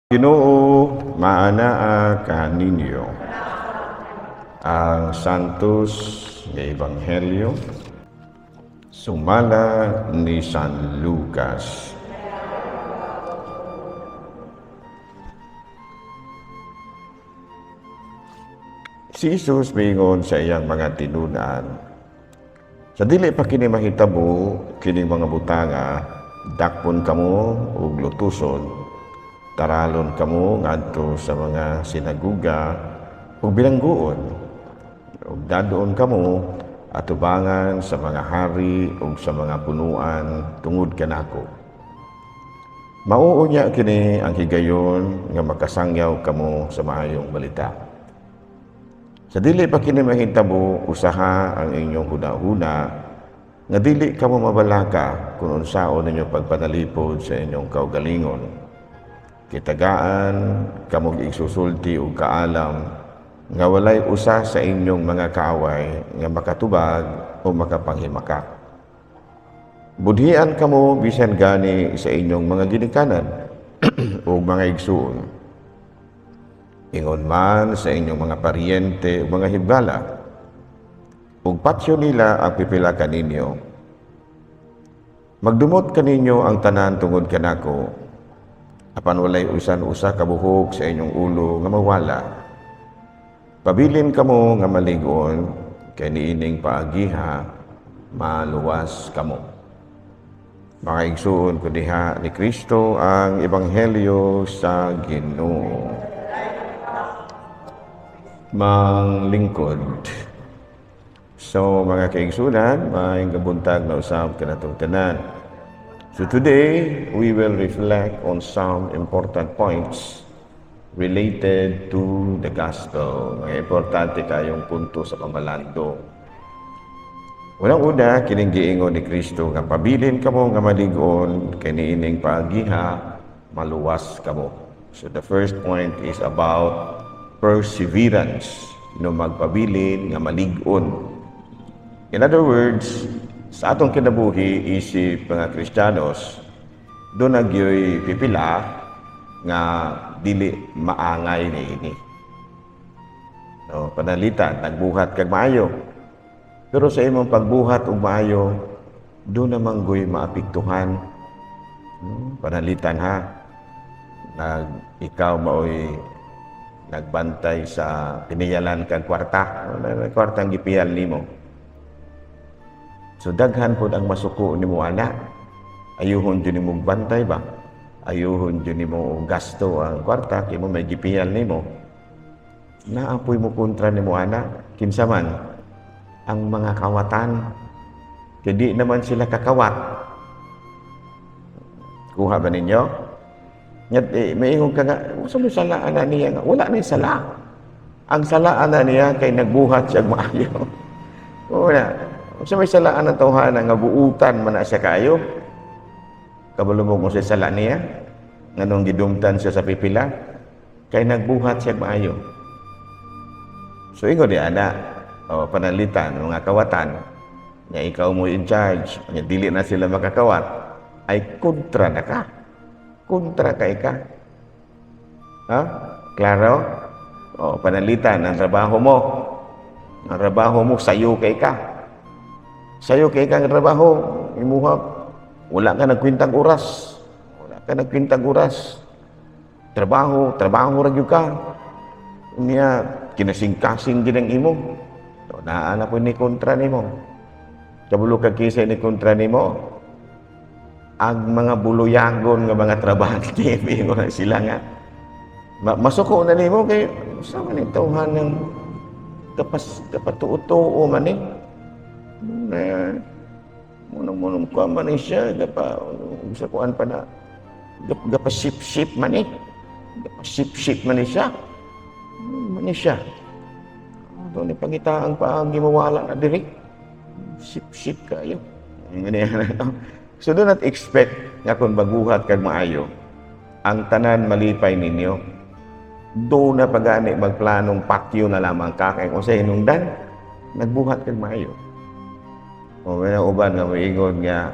Ginoo, maanaa kaninyo ang santos nga ebanghelyo sumala ni San Lucas. Si Jesus mingon sa iyang mga tinunan, sa dili pa kini mahitabo kini mga butanga, dakpon kamo ug lutuson. Taralon kamo ngadto sa mga sinaguga ug bilangguon ug dadoon kamo atubangan sa mga hari ug sa mga punuan tungod kanako. Mao unya kini ang higayon nga makasangyaw kamo sa maayong balita. Sa dili pa kini mahitabo usaha ang inyong hunahuna nga dili kamo mabalaka kung unsaon ninyo pagpanalipod sa inyong kaugalingon. Kitagaan, kamog igsusulti o kaalam, nga walay usa sa inyong mga kaaway, nga makatubag o makapanghimaka. Budhian kamo bisan gani sa inyong mga ginikanan o mga igsuon. Ingon man sa inyong mga paryente o mga higala, ug patsyo nila ang pipila kaninyo. Magdumot kaninyo ang tanan tungod kanako, apan walay usan-usa kabuhok sa inyong ulo nga mawala. Pabilin kamo nga maligon, kay niining paagiha, maluwas kamo. Mga igsuon ko diha ni Kristo ang ebanghelyo sa Ginoo. Manglingkod. So mga kaigsunan, may gabuntag na usab kanatong tanan. So today, we will reflect on some important points related to the gospel. Mga importante kayong punto sa pamalandong. Unang-una, kining giingon ni Kristo nga pabilin kamo nga maligon kay niining paagiha, maluwas kamo. So the first point is about perseverance. No magpabilin nga maligon. In other words, sa atong kinabuhi isip mga Kristiyanos, doon nagyoy pipila nga dili maangay niini. No, panalitan, nagbuhat kag maayo. Pero sa imong pagbuhat ug maayo, doon namang goy maapektuhan. Panalitan ha. Ikaw maoy nagbantay sa piniyalan kag kwarta. Kwartang gipiyal nimo. So daghan pod ang masuko nimo ana. Ayuhon jud nimo bantay ba? Ayuhon jud nimo gasto ang kwarta kay mo may gipiyal nimo. Naapoy mo kontra nimo ana. Kinsa man ang mga kawatan. Kay di naman sila kakawat. Kuha ba ninyo? Nyat maingog ka nga, sa mo sala ana niya nga wala na sala. Ang sala ana niya kay nagbuhat siya maayo. Una, sa may salaan ng tawhana nga buutan man na siya kayo. Kabalumog mo siya sala niya. Nganong gidumtan siya sa pipila. Kay nagbuhat siya maayo. So ingo di ana. O panalitan, mga kawatan. Nga ikaw mo in charge. Nga dili na sila makakawat. Ay kontra na ka. Kontra ka ika. Ha? Klaro? O panalitan, ang trabaho mo. Ang trabaho mo, sayo kay ka. Sayo kay kang trabaho, imuhap, wala ka nagkwintang oras. Wala ka nagkwintang oras. Trabaho ra gyud ka. Niya kinasing-kasing gid ang imo. So naa po ni kontra nimo. Kabulo ka kisa ni kontra nimo. Ang mga buluyagon nga mga trabahante ingon sila nga. Masuko na nimo kay sa man tawhan ng kapatuo man ni. Munong ko man siya gapa sa kuan pa na gapa sip man gapa sip man siya to ni pangitaang pa ang gimawala na diri sip kayo ngani so do not expect nga kung baguhat kag maayo ang tanan malipay ninyo do na pagani magplanong pakyo na lamang ka kay kung sa hinungdan nagbuhat kag maayo. O may uban nga maingon nga,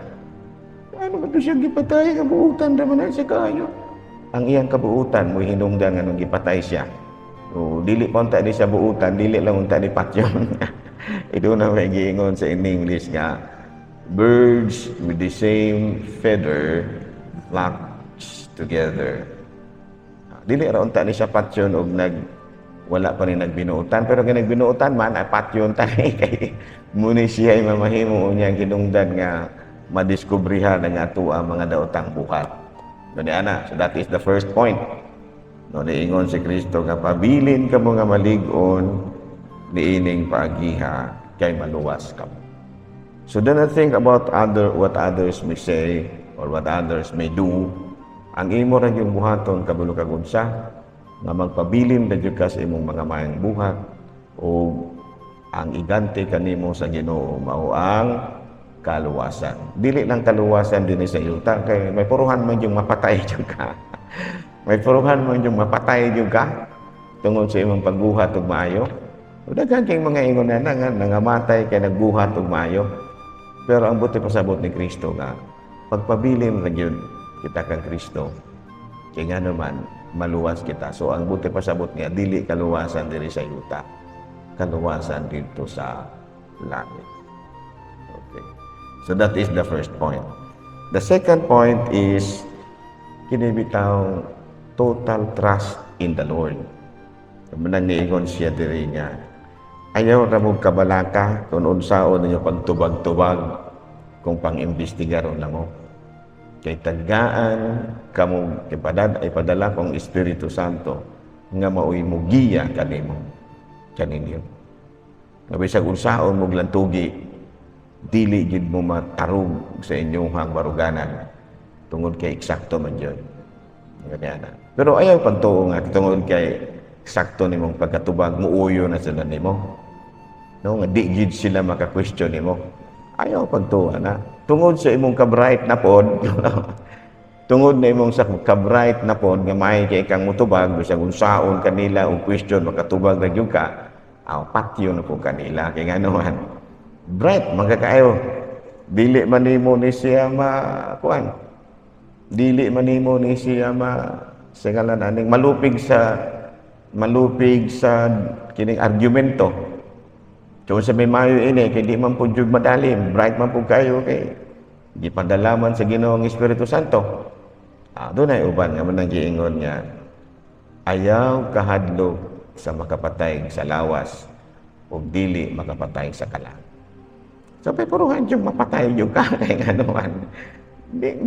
ano ba ito siya gipatay nga buutan naman na siya kayo? ang iyang kabuutan mo hinungdan nga nung gipatay siya. O dili pa unta ni siya buutan, dili lang unta ni patyon. Ito na may giingon sa in English nga, birds with the same feather flocks together. Dili ra unta ni siya patyon og wala pa rin nagbinuutan, pero kung nagbinuutan man ay patyon tayo kay muni siya ay mamahimo niyang hinungdan nga madiskubrihan ang ato ang mga daotang buhat. Gani ana, so that is the first point. No, niingon si Kristo nga pabilin ka mo nga malig-on niining paagiha kay maluwas ka mo. So do not think about what others may say or what others may do. Ang imo ra yung buhaton kabalo kag unsa nga magpabilin na jud ka sa imong mga mayang buhat o ang igante kanimo sa Ginoo mao ang kaluwasan. Dili lang kaluwasan dinhi sa yuta kay may puruhan man yung mapatay jud ka. May puruhan man yung mapatay jud ka tungod sa imong pagbuhat og maayo. Daghan kay mga ingon na nga nangamatay kay nagbuhat og maayo. Pero ang buti pasabot ni Kristo nga pagpabilin ra gyud kita kang Kristo kay nga naman maluwas kita. So ang buti pasabot niya dili kaluwasan diri sa yuta, kaluwasan dito sa langit. Okay. So that is the first point. The second point is kinibitaw total trust in the Lord. Manang niingon siya diri nga ayaw ra mo kabalaka kung unsaon ninyo pagtubag-tubag kung pang-imbestigaron na mo. Kay tagaan kamo ipadala kong Espiritu Santo nga maoy mo giya kanimo kaninyo. Bisag unsaon mo glantugi dili gid mo matarong sa inyong baruganan tungod kay eksakto man jud. Ganyan. Pero ayaw pagtuo nga tungod kay eksakto nimong pagkatubag muuyo na sila nimo. No, nga di gid sila maka-question nimo. Ayaw pagtuwa na. Tungod sa imong ka-bright na pod, tungod na imong sa ka-bright na pod, nga may kay kang mutubag, bisag unsaon kanila, o question, makatubag na yun ka, patyo na po kanila. Kaya nga naman, bright, magkakaayo. Dili man nimo ni siya kuan. Dili man nimo ni siya singalan aning malupig sa kining argumento. Kung sa may mayo ini, kay di man po jud madalim, bright man po kayo, kay di padalaman sa Ginoong Espiritu Santo. Doon ay uban nga man ang giingon niya, ayaw kahadlok sa makapatay sa lawas, o dili makapatay sa kalang. So, puruhan yung mapatay yung ka, kay nga naman.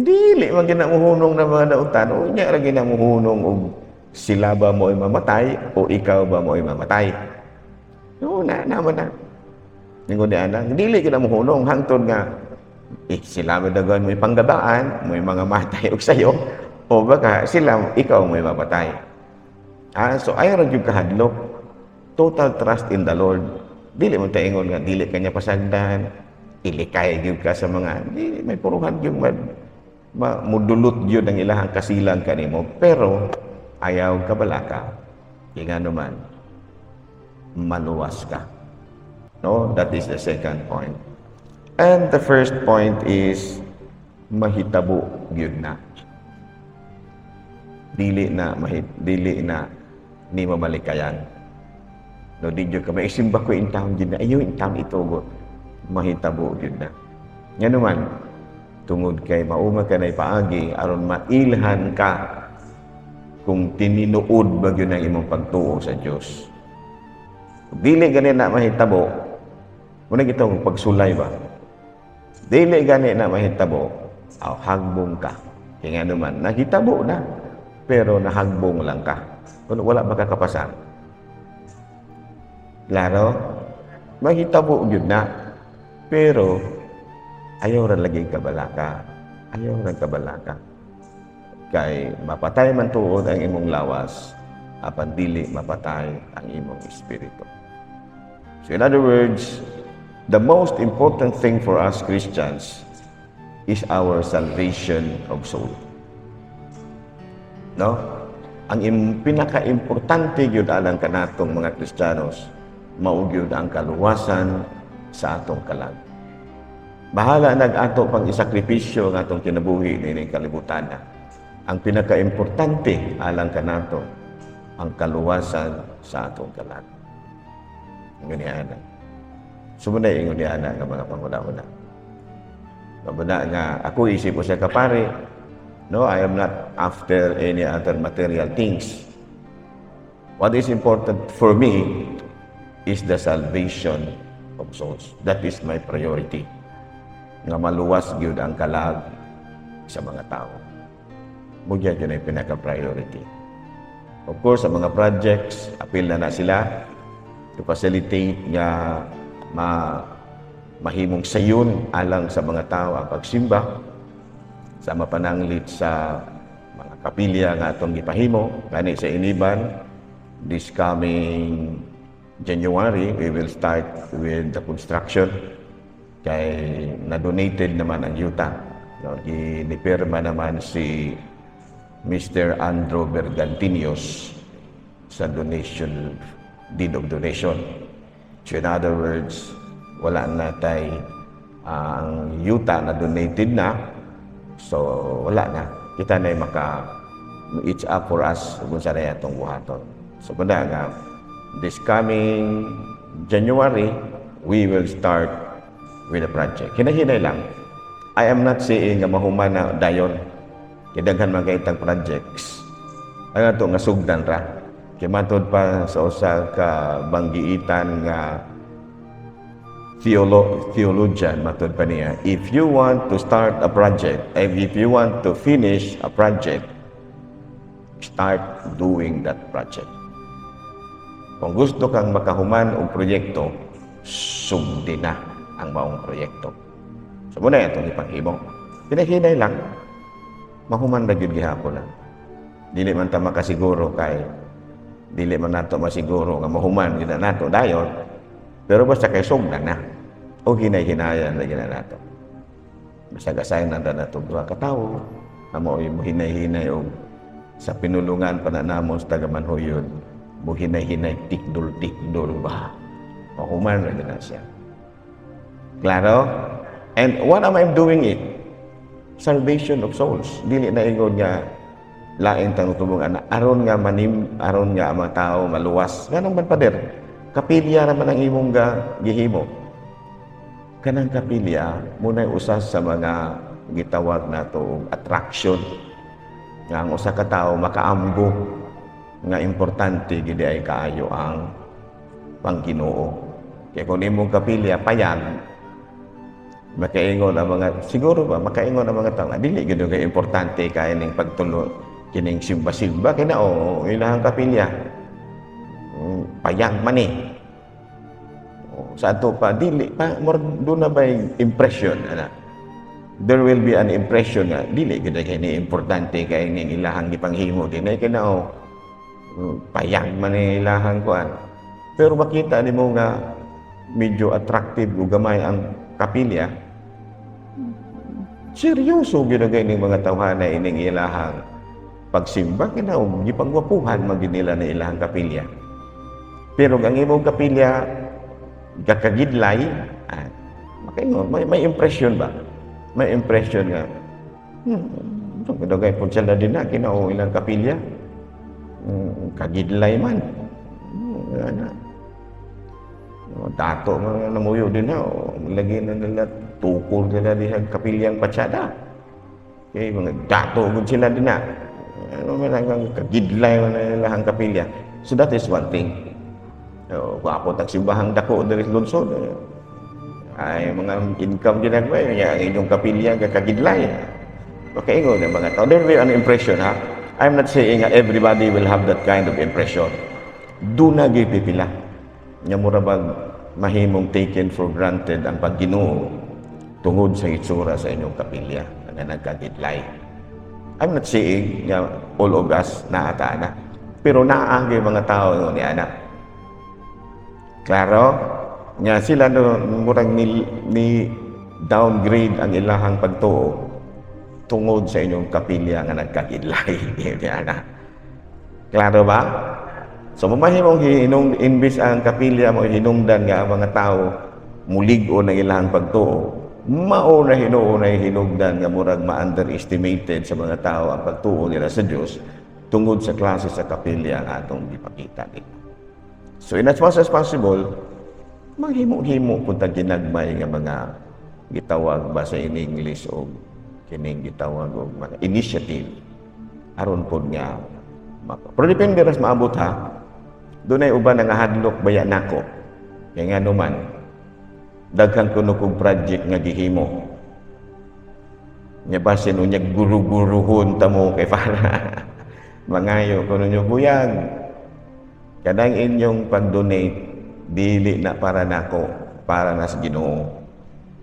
Dili man ginamuhunong na mga nautan, o niya ra ginamuhunong, o sila ba mo ay mamatay, o ikaw ba mo ay mamatay. No, naman na. Ningon di ana, dili kita mo hunong hangtod nga sila may dagan may panggabaan, may mga matay og sayo o baka sila ikaw may mapatay. So ayaw ra gyud kahadlok. Total trust in the Lord. Dili mo ta ingon nga dili kanya pasagdan, ilikay gyud ka sa mga dili may puruhan gyud mudulot gyud ang ilahang kasilang kanimo, pero ayaw ka balaka. Kaya naman maluwas ka. No, that is the second point. And the first point is mahitabo gyud na. Dili na ni mamalikayan. No, di gyud ka maisimba ko in town gyud na ayo in town itugot. Mahitabo gyud na. Nga naman tungod kay mauma ka na ipaagi aron mailhan ka kung tininuod ba gyud ang imong pagtuo sa Dios. Dili gani na mahitabo, muna gitong pagsulay ba? Dili gani na mahitabo, hagbong ka. Kaya nga naman, nahitabo na, pero nahagbong lang ka. Kung wala makakapasan. Klaro? Mahitabo yun na, pero ayaw rin laging kabalaka. Ayaw rin kabalaka. Kay mapatay man tuod ang imong lawas, apan dili mapatay ang imong espiritu. So in other words, the most important thing for us Christians is our salvation of soul. No? Ang pinaka-importante gyud alang kanatong mga Kristiyanos, mao gyud ang kaluwasan sa atong kalag. Bahala nag-ato pang isakripisyo ng atong kinabuhi nining kalibutan na. ang pinaka-importante alang kanato ang kaluwasan sa atong kalag. Ingon niya na. Sumunod ingon niya na nga mga panguna-una. Mabuna nga ako isip ko siya kapare, no, I am not after any other material things. What is important for me is the salvation of souls. That is my priority. Nga maluwas gyud ang kalag sa mga tao. Mugya yun ay pinaka-priority. Of course, sa mga projects, appeal na sila to facilitate nga mahimong sayon alang sa mga tao ang pagsimba sa mapananglit sa mga kapilya nga atong gipahimo. Gani sa Iniban, this coming January, we will start with the construction. Kay na-donated naman ang yuta. No, ginipirma naman si Mr. Andrew Bergantinios sa donation, deed of donation. So in other words, wala na tayo ang yuta na donated na. So wala na. Kita na it's up for us kung saan na itong buhaton. So banda nga, this coming January, we will start with the project. Hinahinay lang. I am not saying nga mahuman na dayon. Kidaghan mga itang projects. Ang ito nga sugdan ra. Kimatod pa sa usa ka banggiitan nga theologian, matod pa niya, if you want to start a project, if you want to finish a project, start doing that project. Kung gusto kang makahuman og proyekto, sugdi na ang maong proyekto. So muna itong ipanghimo. Pinahinay lang. Mahuman na gyud gihapon lang. Dili man ta makasiguro kay dili man nato masiguro nga mahuman gyud nato dayon. Pero basta kay sugdan na. O hinay-hinayan lagi na nato. Basta gasayan na nato duha ka tawo. Amo mo hinay-hinay og sa pinulungan pa na namon sa tagamanhuyon. Mo hinay-hinay tikdol-tikdol ba. Mahuman na gyud siya. Klaro? And what am I doing it? Salvation of souls. Dili na ingon nga laing tanutubong ana aron nga aron nga ang mga tao maluwas. Ganong man pader. Kapilya naman ang imong gihimo. Kanang kapilya muna usas sa mga gitawag nato attraction nga ang usa ka tawo makaamgo nga importante gid ay kaayo ang Pangginoo. Kaya kung imong kapilya payag, makaingon ang mga, siguro ba, makaingon ang mga tao, dili gid kay importante kay ning pagtulo kining simba-simba kina o ilahang kapilya. Payag man eh. Sa ato pa dili pa more do na ba impression ana. There will be an impression nga dili gid kay ni importante kay ning ilahang gipanghimo dinay kina o payag man ni ilahang kuan. Pero makita nimo nga medyo attractive ug gamay ang kapilya. Seryoso ginagay ning mga tawhana ining ilahang pagsimba kinaog gipangwapuhan magid nila na ilahang kapilya. Pero ang imong kapilya gakagidlay, may impression ba? May impression nga. Ginagay pud sila din na kinaog ilang kapilya. Kagidlay man. Dato mga namuyo din na lagi na nila tukol nila dihang kapilyang patsada. Kaya mga dato gud sila din na. Ano man ang kagidlay man nila ang kapilya. So that is one thing. Wapo tag simbahang dako diri sa lungsod. Ay mga income din ako ang inyong kapilya kagidlay. Okay, ingon ang mga tao. There will be an impression ha. I'm not saying everybody will have that kind of impression. Do na gipipila. Nga mura bag mahimong taken for granted ang Pagginoo tungod sa itsura sa inyong kapilya na nagkagidlay. I'm not saying nga all of us naata na, pero naagi mga tao ni anak. Klaro? Nga sila no, murang ni downgrade ang ilahang pagtuo tungod sa inyong kapilya nga nagkagidlay. Klaro ba? So mamahimong imbis ang kapilya mo hinungdan nga ang mga tao mulig-o ng ilahang pagtuo, mao na hinuunay hinugdan nga murag ma-underestimated sa mga tao ang pagtuo nila sa Dios tungod sa klase sa kapilya nga atong gipakita nila. So in as much as possible, maghimo-himo pud ta ginagmay nga mga gitawag ba sa in English o kining gitawag og mga initiative aron pod nga pero depende ras maabot ha. Dunay uban nga hadlok baya nako. Kay nga naman daghang kuno kog project nga gihimo. Nya basin unyag guru-guruhon ta mo kay para mangayo kuno nyo buyag. Kadang inyong pag-donate dili na para nako, para na sa Ginoo.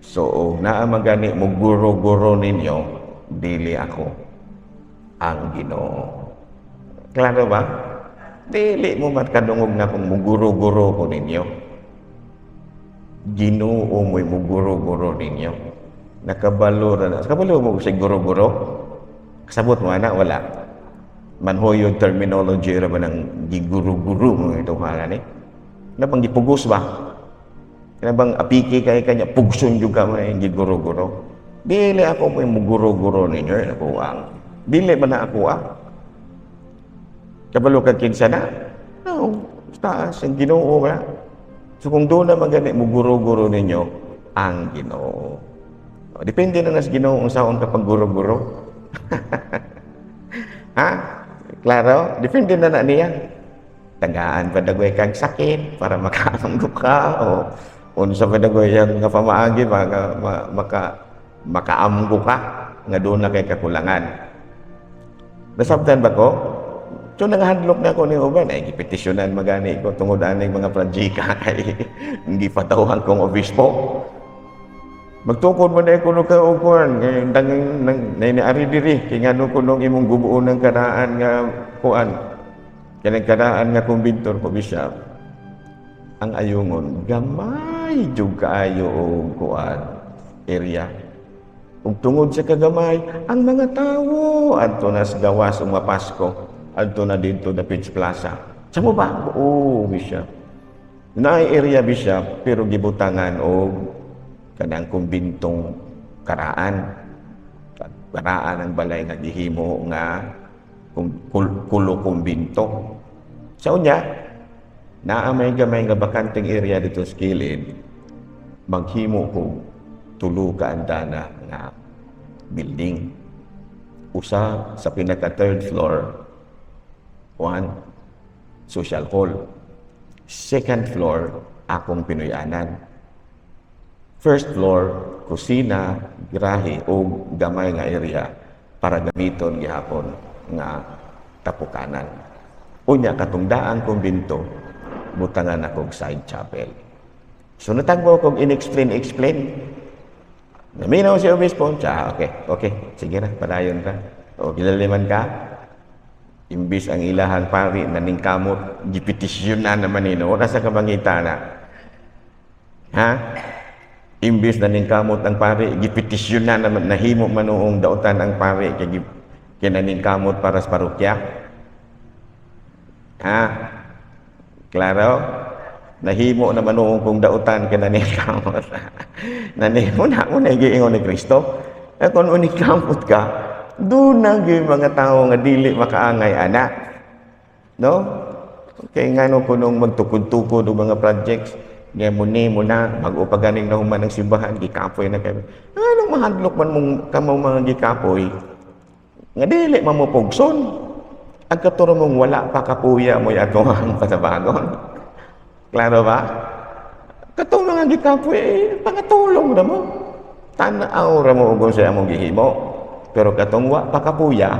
So naa magani mo guro-guro ninyo, dili ako ang Ginoo. Klaro ba? Dili mo matkadungog na kung muguro-guro ko ninyo. Ginoo mo'y muguro-guro ninyo. Nakabalo na. Nakabalo mo sa guro-guro? Kasabot mo na, wala. Manhoy yung terminology ra ba ng giguro-guro mo itong halan eh. Na bang gipugos ba? Na bang apiki kay kanya pugson juga mo yung giguro-guro? Dili ako mo'y muguro-guro ninyo. Ako ang. Dili ba na ako ah? Kabalo ka kinsa na? No, taas ang Ginoo ba? So kung doon na magani mo guro-guro ninyo ang Ginoo. Depende na sa Ginoo kung saan kapag guro-guro. Ha? Klaro? Depende na niya. Tagaan pa dagoy kang sakit para makaamgo ka o unsa pa dagoy yang nga pamaagi makaamgo ka nga doon na kay kakulangan. Nasabtan ba ko? So nangahadlok na ako ni uban ay gipetisyonan magani ko tungod aning mga projika kay hindi patawhan kong obispo. Magtukod man ay kuno ka ukuan kay nang ari diri kay ngano kuno imong gubuon ng karaan nga kuan. Kay karaan nga kumbintor ko bishop. Ang ayungon gamay jud kaayo og kuan area. Ug tungod sa kagamay ang mga tawo adto nas gawas ug mapasko. Adto na dito na Page Plaza. Samo ba? Oo, Bishop. Naay area, Bishop, pero gibutangan o kanang kumbintong karaan. Karaan ang balay nga gihimo nga kulo kumbinto. Sa unya, naamay gamay nga bakanteng area dito sa kilid, maghimo ko tulo ka andana nga building. Usa sa pinaka third floor, one, social hall. Second floor, akong pinuyanan. First floor, kusina, garahe o gamay nga area para gamiton gihapon nga tapukanan. Unya katong daang kumbinto, butangan akong side chapel. So natagbo kong inexplain. Naminaw si obispo. Okay, sige na, padayon ka. O gilaliman ka. Imbis ang ilahang pari na ningkamot, gipetisyon na naman nino. Wala sa kabangita na. Ha? Imbis na ningkamot ang pari, gipetisyon na naman, nahimo manuong dautan ang pari, kinaningkamot para sa parokya. Ha? Klaro? Nahimo na manuong kung dautan kinaningkamot. Nanimo na mo na giingon ni Kristo. Kung uningkamot ka, doon na yung mga tao nga dili makaangay ana. No? Kaya nga no kunong magtukod-tukod o mga projects, nga muni mo na, mag-upaganing na human ng simbahan, gikapoy na kayo. Anong mahadlok man mong kamaw mga gikapoy? Nga dili mamupugson. Ang katuro mong wala pa kapuya mo yung patabagon. Klaro ba? Katong mga gikapoy, pangatulong na mo. Tanaw ra mo kung siya mong gihimo. Pero katong wala pa kapuya,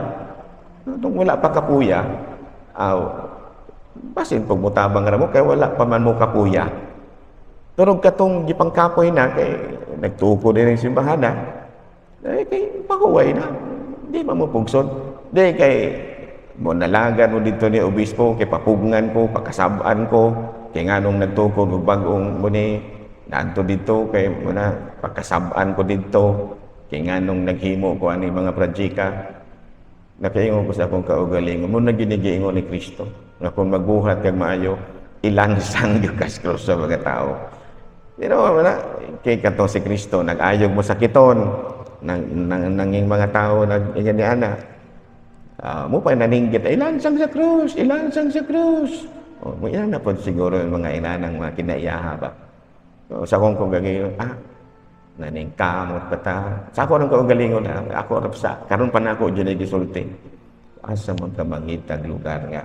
basin pag mutabang ra mo, kaya wala pa man mo kapuya. Pero katong gipangkapoy na, kay nagtuko din ng simbahan na, kay pakuway na, di mamupugson. Di kay mo nalagan mo dito ni obispo, kay papugngan ko, pakasabaan ko, kay nga nung nagtuko, bagong mo ni, naanto dito, kay mo na, pakasabaan ko dito, kaya nga nung naghimo ko ani mga projika, nakaingon ko sa akong kaugalingon, mo na ginigiingon ni Kristo, na kung magbuhat kag maayo, ilansang yung kaskrus sa mga tao. Pero wala, kay katong si Kristo, nag-ayog mo sa kiton, nanging mga tao, nag-iganiana. Mo pa naninggit, ilansang sa krus, ilansang sa krus. Mo ilan na po siguro yung mga inanang mga kinaiyaha ba. So, sa kong galingon, naningkamot pa ta. Sa ako nang galingon, ako rapsa, karon pa na ako dyan ay gisulti. Asa mo ka mangitag lugar nga,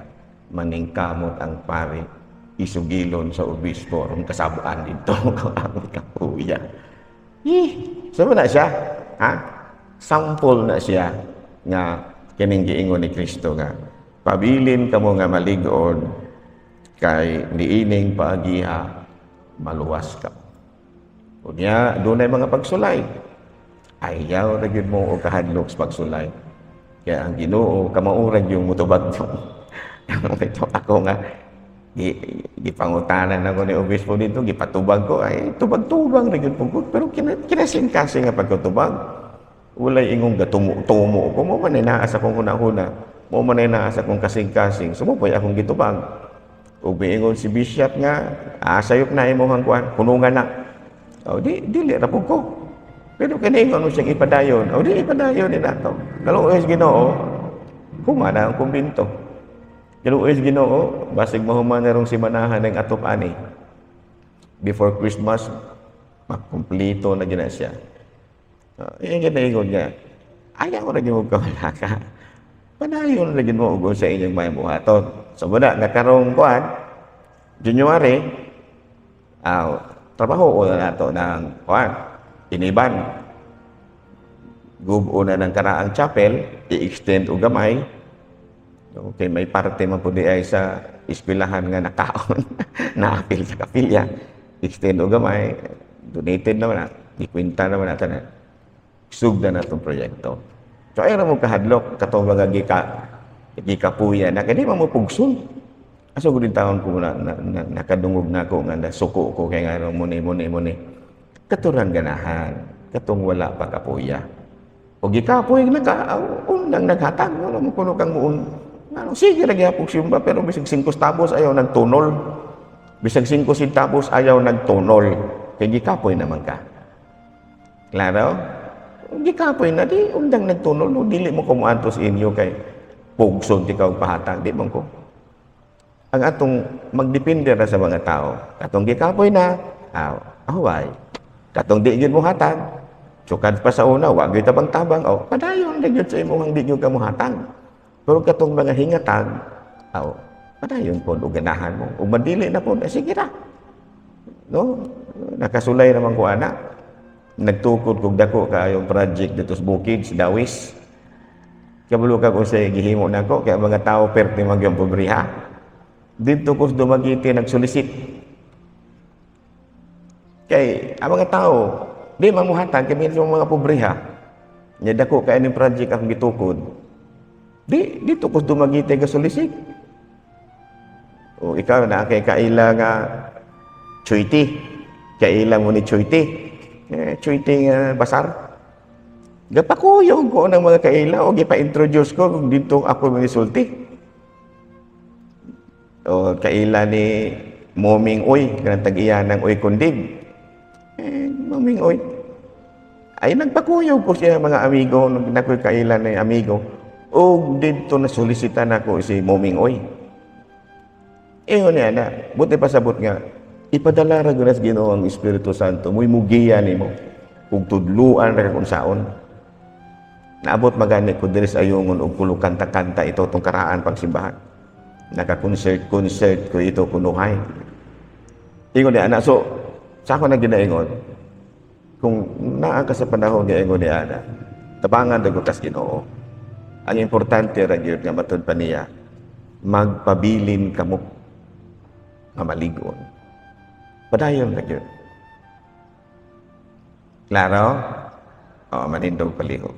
maningkamot ang pare, isugilon sa obispo, ron kasabuan dito, ang kapuya. Sama na siya, sample na siya, nga kining giingon ni Kristo nga, pabilin kamo nga malig-on, kay niining paagiha, maluwas ka. Unya, doon ay mga pagsulay. Ayaw na yun mo o kahadlok sa pagsulay. Kaya ang Ginoo, kamaurag yung mutubag mo. Ito ako nga, gipangutanan ako ni obispo dito, gipatubag ko, ay tubag-tubag na yun po. Pero kinasing-kasing nga pagkatubag. Walay ingong gatumo ko, mo man inaas akong una-una, mo man inaas akong kasing-kasing, sumupay akong gitubag. Ug miingon si bishop nga, sayop na imong kuan, punungan na. Dili ra pud ko. Pero kaniingon mo siyang ipadayon, di ipadayon ni nato. Kaluoy Ginoo, humana ang kumbinto. Kaluoy Ginoo, basig mahuman na rong simanahan ng atop ani. Before Christmas, makumpleto na gina siya. Yung ginaingon niya, ayaw ko na mo kawala ka. Panayon na mo ugon sa inyong may buhaton. So, muna, nakarong kuhan, January, trabaho na nato ng kuhan, iniban. Gubo na ng karaang chapel, i-extend o gamay. Okay, may parte man po di ay sa ispilahan nga nakaon, na-apil sa kapilya. Extend o gamay, donated naman na, ikwinta naman natin na. Sugda na itong proyekto. So, ayaw na mo kahadlok, katong mga gikapuya na, kaya di mo pugsun. Aso ko din taon ko na nakadungog na ako, nga suko ko, kaya nga muni. Katurang ganahan, katong wala pa kapuya. O gikapuya na ka, unang naghatag, wala mo kuno kang muun. Sige, nagyapog siyumba, pero bisag 5 centavos ayaw nagtunol. Bisag 5 centavos ayaw nagtunol. Kaya gikapoy naman ka. Klaro? Gikapoy na, di undang nagtunol. Dili mo kumuantos inyo kay pugson ti kang pahatag. Di man ko. Ang atong magdepende na sa mga tao. Katong gikapoy na, away. Katong di yun mo hatag. Sukad pa sa una, wag yun tabang-tabang. Padayon na yun sa imong di yun ka mo hatag. Pero katong mga hingatag, padayon po, uganahan mo. Umadili na po, sige na. No? Nakasulay naman ko anak. Nagtukod kog dako kayong project dito sa Bukid, sa Dawis. Kabalo ka kung sa gihimo nako kaya mga tao perti man gyud pobriha. Dito ko sa Dumaguete nagsolicit. Kay ang mga tao di mamuhatag kay sa mga pobriha. Nya dako kay ni project akong gitukod. Dito ko sa Dumaguete ga-solicit. O ikaw na kay kaila nga Chuiti. Kaila mo ni Chuiti. Chuiting basar. Gapakuyog ko ng mga kaila o gipa-introduce ko kung dito ako manisulti. O kaila ni Moming Uy, kanang tag-iyan ng Uy Kundig. Moming Uy. Ay nagpakuyog ko siya mga amigo, nung nakoy kaila ni amigo. O dito na solicitan ako si Moming Uy. Iyon niya na, buti pasabot nga, ipadala ra gyud sa Ginoo ang Espiritu Santo, mo'y mugiya nimo ug tudluan ra kung saon. Naabot magani ko diri sa ayungon og kulo kanta-kanta ito tong karaan pagsimbahan. Naka-concert ko ito kunuhay. Ingon ni ana, so sa ako na ginaingon kung naa ka sa panahon nga ingon ni ana, tabangan daw kas Ginoo. Ang importante ra gyud nga matud pa niya, magpabilin kamo nga maligon. Padayon na yun. Klaro? Manindog palihog.